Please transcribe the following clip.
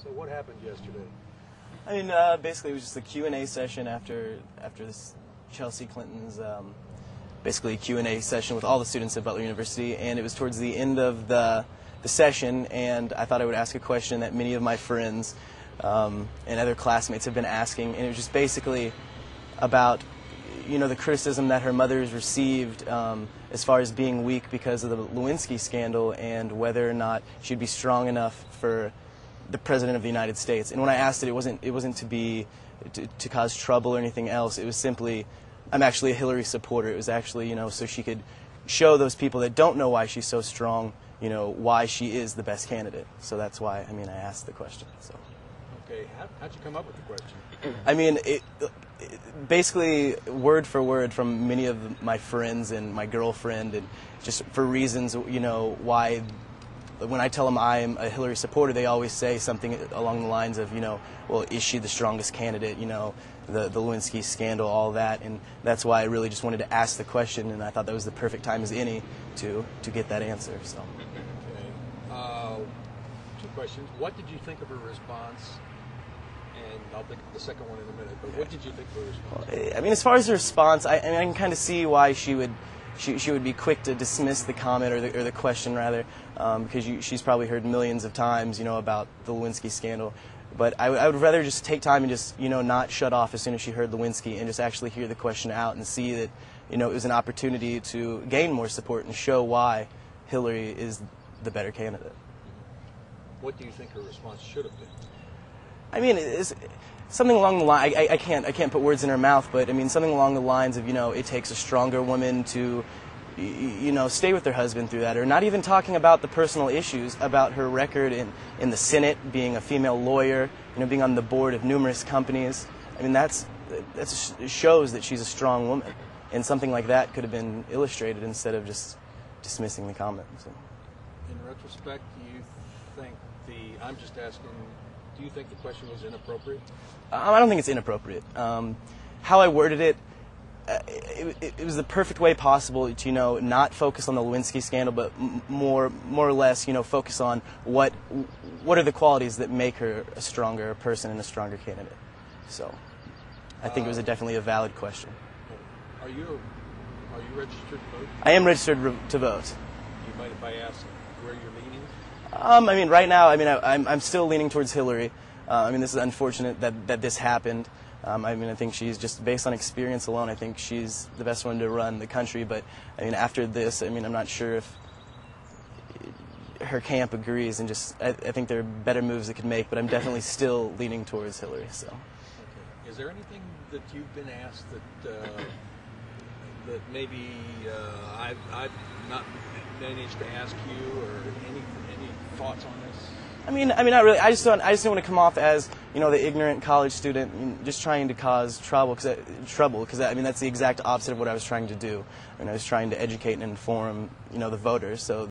so what happened yesterday? I mean, basically it was just a Q&A session after this Chelsea Clinton's basically Q&A session with all the students at Butler University, and it was towards the end of the session, and I thought I would ask a question that many of my friends and other classmates have been asking, and it was just basically about, you know, the criticism that her mother has received as far as being weak because of the Lewinsky scandal, and whether or not she'd be strong enough for the President of the United States. And when I asked it, it wasn't to cause trouble or anything else. It was simply, I'm actually a Hillary supporter. It was actually, you know, so she could show those people that don't know why she's so strong, you know, why she is the best candidate. So that's why, I mean, I asked the question. So. Okay, how'd you come up with the question? I mean, basically word for word from many of my friends and my girlfriend, and just for reasons, you know, why when I tell them I'm a Hillary supporter, they always say something along the lines of, you know, well, is she the strongest candidate, you know, the Lewinsky scandal, all that, and that's why I really just wanted to ask the question, and I thought that was the perfect time as any to get that answer. So. Okay. Two questions. What did you think of her response? And I'll think of the second one in a minute, but what did you think of her response? I mean, as far as the response, I can kind of see why she would be quick to dismiss the comment or the question rather, because she's probably heard millions of times, you know, about the Lewinsky scandal. But I would rather just take time and just, you know, not shut off as soon as she heard Lewinsky, and just actually hear the question out and see that, you know, it was an opportunity to gain more support and show why Hillary is the better candidate. What do you think her response should have been? I mean, it's something along the line. I can't put words in her mouth, but I mean something along the lines of, you know, it takes a stronger woman to, you know, stay with her husband through that, or not even talking about the personal issues, about her record in the Senate, being a female lawyer, you know, being on the board of numerous companies. I mean, that shows that she's a strong woman, and something like that could have been illustrated instead of just dismissing the comment. So. In retrospect, do you think I'm just asking, do you think the question was inappropriate? I don't think it's inappropriate. How I worded it, it was the perfect way possible to, you know, not focus on the Lewinsky scandal, but more or less, you know, focus on what are the qualities that make her a stronger person and a stronger candidate. So, I think it was definitely a valid question. Are you registered to vote? I am registered to vote. Do you mind if I ask where you're leaning? I mean, right now, I mean, I'm still leaning towards Hillary. I mean, this is unfortunate that this happened. I mean, I think she's just, based on experience alone, I think she's the best one to run the country. But, I mean, after this, I mean, I'm not sure if her camp agrees, and just, I think there are better moves it could make, but I'm definitely still leaning towards Hillary, so. Okay. Is there anything that you've been asked that maybe I've not managed to ask you, or any thoughts on this? I mean, not really. I just don't want to come off as, you know, the ignorant college student just trying to cause trouble. Because I mean, that's the exact opposite of what I was trying to do. I mean, I was trying to educate and inform, you know, the voters. So.